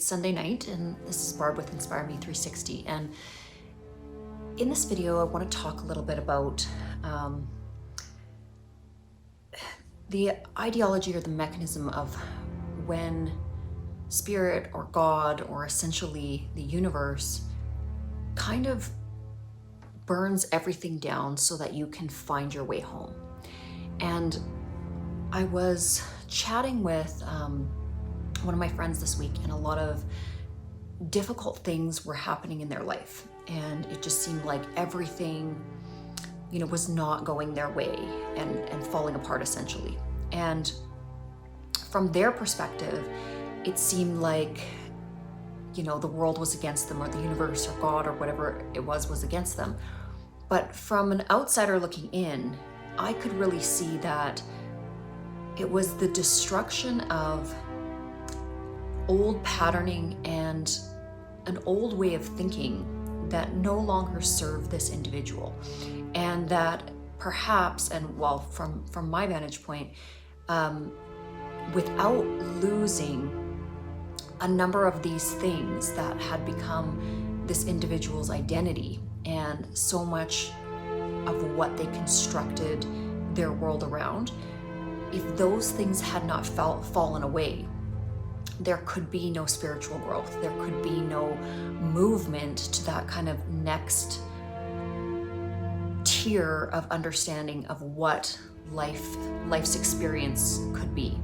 Sunday night, and this is Barb with Inspire Me 360. And in this video, I want to talk a little bit about the ideology or the mechanism of when spirit or God or essentially the universe kind of burns everything down so that you can find your way home. And I was chatting with one of my friends this week, and a lot of difficult things were happening in their life, and it just seemed like everything, you know, was not going their way and falling apart essentially. And from their perspective, it seemed like, you know, the world was against them, or the universe or God or whatever it was against them. But from an outsider looking in, I could really see that it was the destruction of old patterning and an old way of thinking that no longer served this individual. And that perhaps, and well, from my vantage point, without losing a number of these things that had become this individual's identity and so much of what they constructed their world around, if those things had not fallen away, there could be no spiritual growth. There could be no movement to that kind of next tier of understanding of what life's experience could be.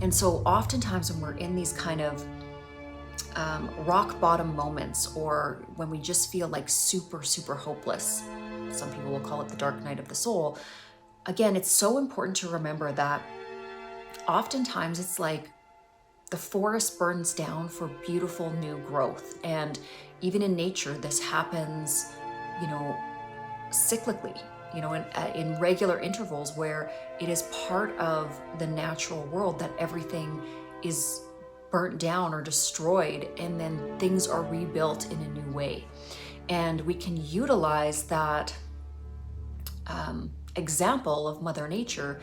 And so oftentimes when we're in these kind of rock bottom moments, or when we just feel like super hopeless, some people will call it the dark night of the soul, again, it's so important to remember that oftentimes it's like the forest burns down for beautiful new growth. And even in nature, this happens, you know, cyclically, you know, in regular intervals, where it is part of the natural world that everything is burnt down or destroyed, and then things are rebuilt in a new way. And we can utilize that example of Mother Nature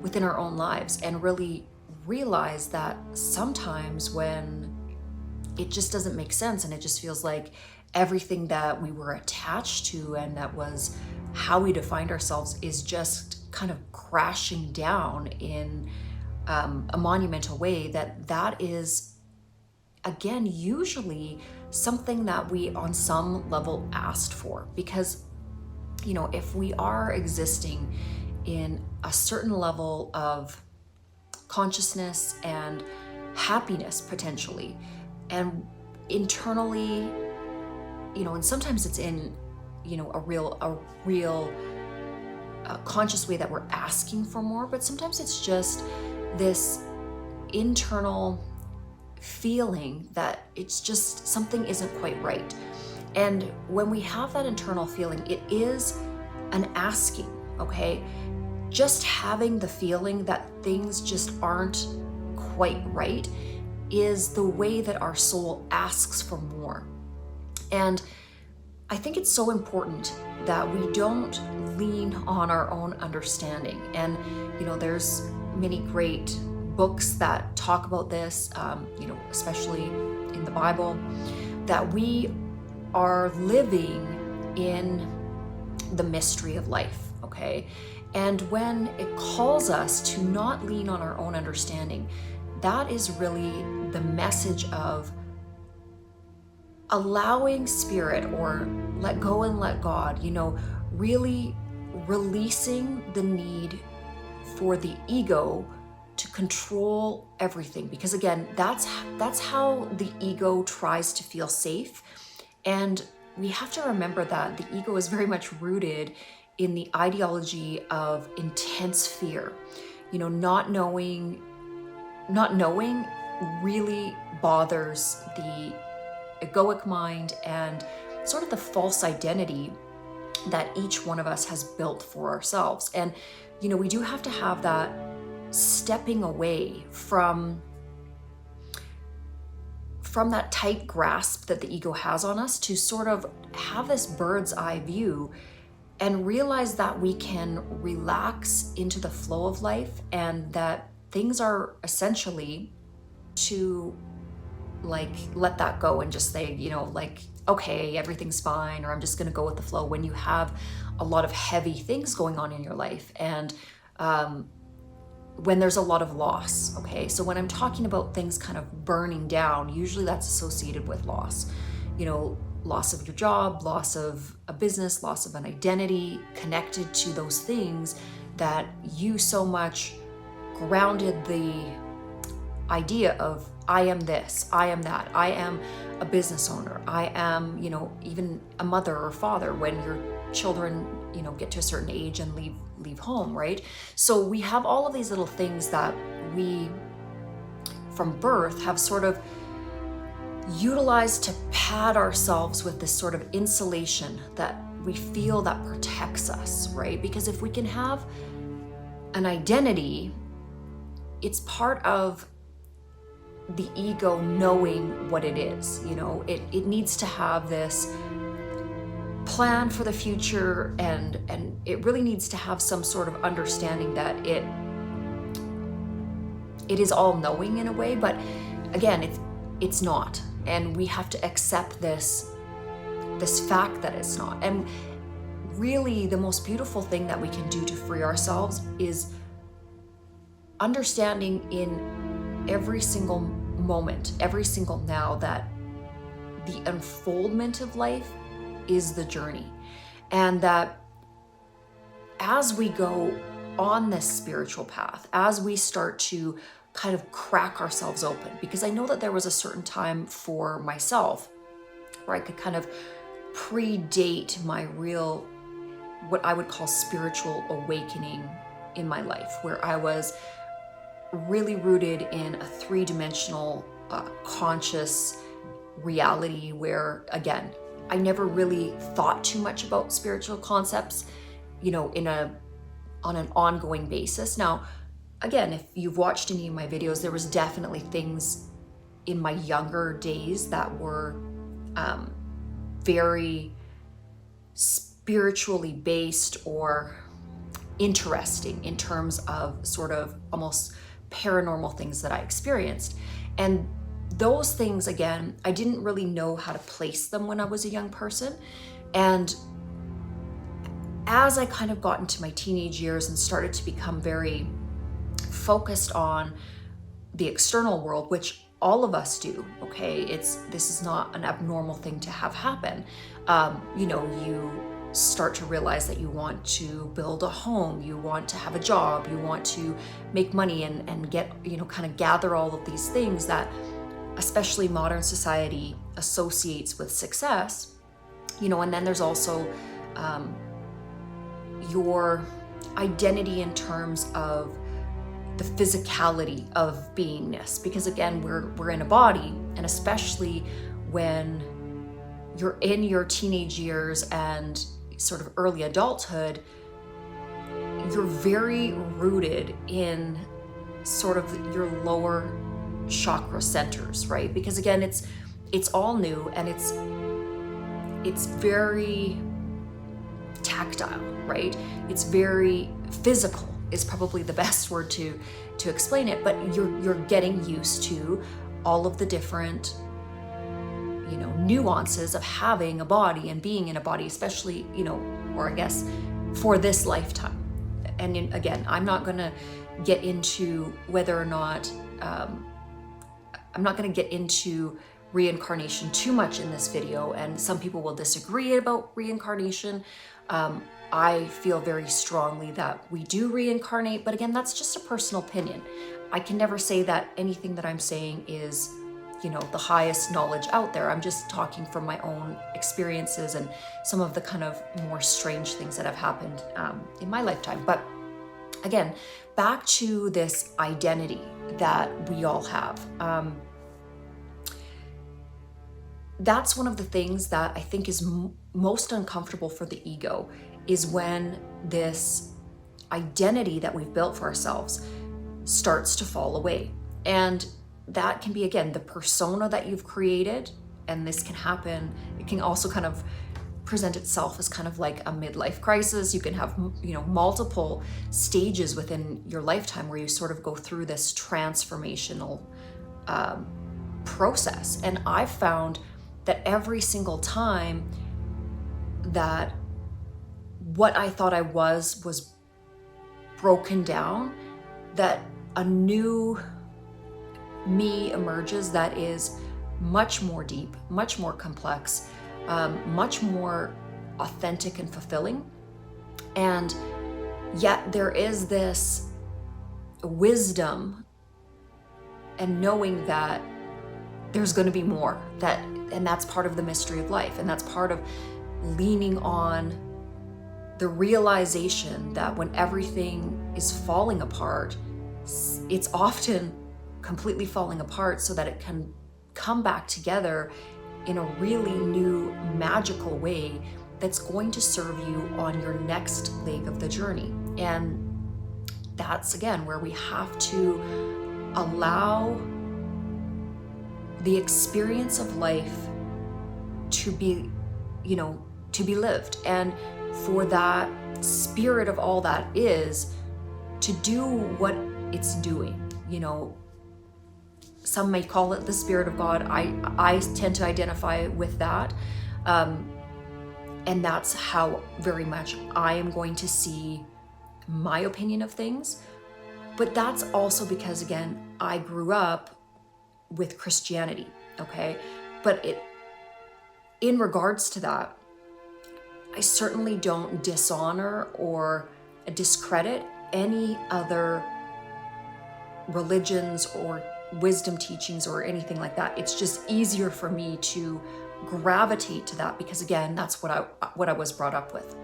within our own lives, and really realize that sometimes when it just doesn't make sense, and it just feels like everything that we were attached to and that was how we defined ourselves is just kind of crashing down in a monumental way, that is, again, usually something that we on some level asked for. Because, you know, if we are existing in a certain level of consciousness and happiness potentially, and internally, you know, and sometimes it's in, you know, a real conscious way that we're asking for more, but sometimes it's just this internal feeling that it's just something isn't quite right. And when we have that internal feeling, it is an asking, okay? Just having the feeling that things just aren't quite right is the way that our soul asks for more. And I think it's so important that we don't lean on our own understanding. And, you know, there's many great books that talk about this, you know, especially in the Bible, that we are living in the mystery of life, okay? And when it calls us to not lean on our own understanding, that is really the message of allowing spirit, or let go and let God, you know, really releasing the need for the ego to control everything. Because again, that's how the ego tries to feel safe. And we have to remember that the ego is very much rooted in the ideology of intense fear. You know, not knowing really bothers the egoic mind and sort of the false identity that each one of us has built for ourselves. And, you know, we do have to have that stepping away from that tight grasp that the ego has on us, to sort of have this bird's eye view and realize that we can relax into the flow of life, and that things are essentially to like let that go and just say, you know, like, okay, everything's fine, or I'm just going to go with the flow, when you have a lot of heavy things going on in your life, and when there's a lot of loss. Okay, so when I'm talking about things kind of burning down, usually that's associated with loss. You know, loss of your job, loss of a business, loss of an identity, connected to those things that you so much grounded the idea of, I am this, I am that, I am a business owner, I am, you know, even a mother or father when your children, you know, get to a certain age and leave home, right? So we have all of these little things that we, from birth, have sort of utilized to pad ourselves with this sort of insulation that we feel that protects us, right? Because if we can have an identity, it's part of the ego knowing what it is. You know, it needs to have this plan for the future, and it really needs to have some sort of understanding that it is all knowing in a way, but again, it's not. And we have to accept this fact that it's not. And really the most beautiful thing that we can do to free ourselves is understanding in every single moment, every single now, that the unfoldment of life is the journey. And that as we go on this spiritual path, as we start to kind of crack ourselves open, because I know that there was a certain time for myself where I could kind of predate my real, what I would call spiritual awakening in my life, where I was really rooted in a three-dimensional conscious reality, where again, I never really thought too much about spiritual concepts, you know, on an ongoing basis. Now, again, if you've watched any of my videos, there was definitely things in my younger days that were very spiritually based or interesting in terms of sort of almost paranormal things that I experienced. And those things, again, I didn't really know how to place them when I was a young person. And as I kind of got into my teenage years and started to become very focused on the external world, which all of us do, okay? This is not an abnormal thing to have happen. You know, you start to realize that you want to build a home, you want to have a job, you want to make money and get, you know, kind of gather all of these things that especially modern society associates with success, you know. And then there's also your identity in terms of the physicality of beingness, because again, we're in a body, and especially when you're in your teenage years and sort of early adulthood, you're very rooted in sort of your lower chakra centers, right? Because again, it's all new, and it's very tactile, right? It's very physical is probably the best word to explain it, but you're getting used to all of the different, you know, nuances of having a body and being in a body, especially, you know, or I guess for this lifetime. And again, I'm not going to get into whether or not I'm not going to get into reincarnation too much in this video, and some people will disagree about reincarnation. I feel very strongly that we do reincarnate, but again, that's just a personal opinion. I can never say that anything that I'm saying is, you know, the highest knowledge out there. I'm just talking from my own experiences and some of the kind of more strange things that have happened in my lifetime. But again, back to this identity that we all have. That's one of the things that I think is most uncomfortable for the ego, is when this identity that we've built for ourselves starts to fall away. And that can be, again, the persona that you've created. And this can happen, it can also kind of present itself as kind of like a midlife crisis. You can have, you know, multiple stages within your lifetime where you sort of go through this transformational process. And I've found that every single time that what I thought I was broken down, that a new me emerges that is much more deep, much more complex, much more authentic and fulfilling. And yet there is this wisdom and knowing that there's going to be more, and that's part of the mystery of life, and that's part of leaning on the realization that when everything is falling apart, it's often completely falling apart so that it can come back together in a really new, magical way that's going to serve you on your next leg of the journey. And that's, again, where we have to allow the experience of life to be, to be lived, and for that spirit of all that is to do what it's doing. Some may call it the spirit of God. I tend to identify with that. And that's how very much I am going to see my opinion of things. But that's also because, again, I grew up with Christianity, okay? But in regards to that, I certainly don't dishonor or discredit any other religions or wisdom teachings or anything like that. It's just easier for me to gravitate to that because, again, that's what I was brought up with.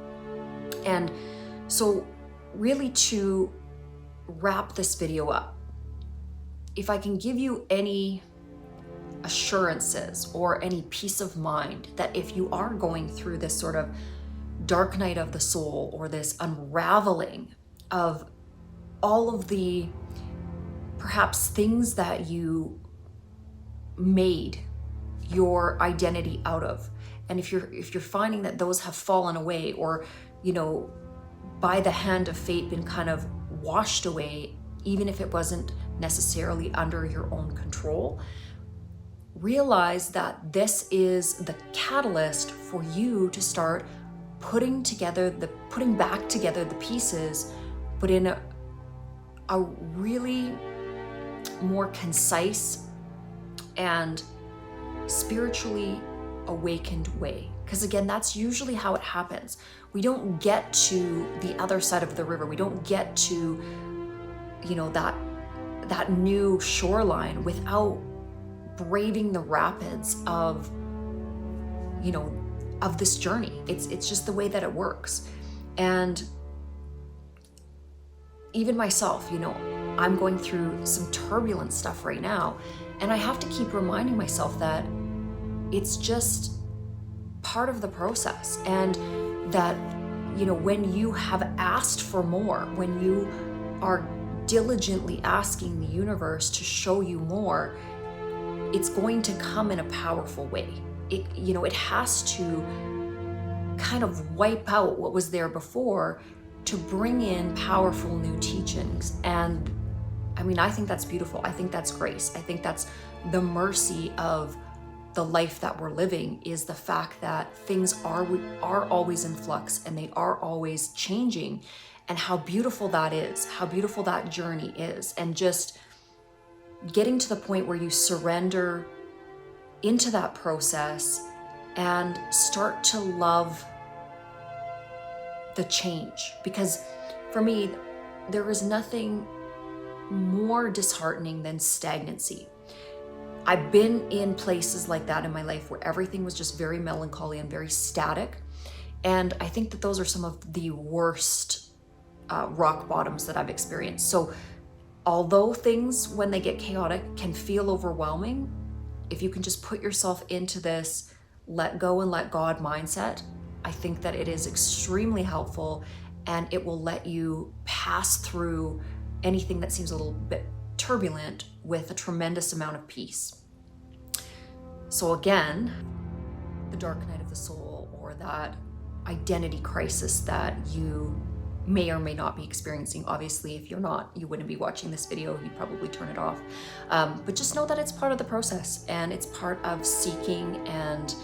And so really, to wrap this video up, if I can give you any assurances or any peace of mind that if you are going through this sort of dark night of the soul, or this unraveling of all of the perhaps things that you made your identity out of, and if you're finding that those have fallen away, or by the hand of fate been kind of washed away, even if it wasn't necessarily under your own control, realize that this is the catalyst for you to start putting back together the pieces, but in a really more concise and spiritually awakened way. Because, again, that's usually how it happens. We don't get to the other side of the river. We don't get to, that new shoreline without braving the rapids of this journey. It's just the way that it works. And even myself, I'm going through some turbulent stuff right now, and I have to keep reminding myself that it's just part of the process, and that when you have asked for more, when you are diligently asking the universe to show you more, it's going to come in a powerful way. It has to kind of wipe out what was there before to bring in powerful new teachings. And I think that's beautiful. I think that's grace. I think that's the mercy of the life that we're living, is the fact that things are always in flux, and they are always changing, and how beautiful that is, how beautiful that journey is. And just getting to the point where you surrender into that process and start to love the change. Because for me, there is nothing more disheartening than stagnancy. I've been in places like that in my life where everything was just very melancholy and very static. And I think that those are some of the worst rock bottoms that I've experienced. So although things, when they get chaotic, can feel overwhelming, if you can just put yourself into this let go and let God mindset, I think that it is extremely helpful, and it will let you pass through anything that seems a little bit turbulent with a tremendous amount of peace. So again, the dark night of the soul, or that identity crisis that you may or may not be experiencing. Obviously, if you're not, you wouldn't be watching this video, you'd probably turn it off. But just know that it's part of the process, and it's part of seeking and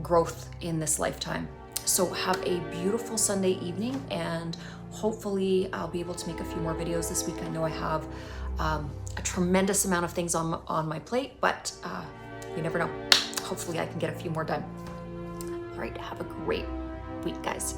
growth in this lifetime. So have a beautiful Sunday evening, and hopefully I'll be able to make a few more videos this week. I know I have a tremendous amount of things on my plate, but you never know. Hopefully I can get a few more done. All right, have a great week, guys.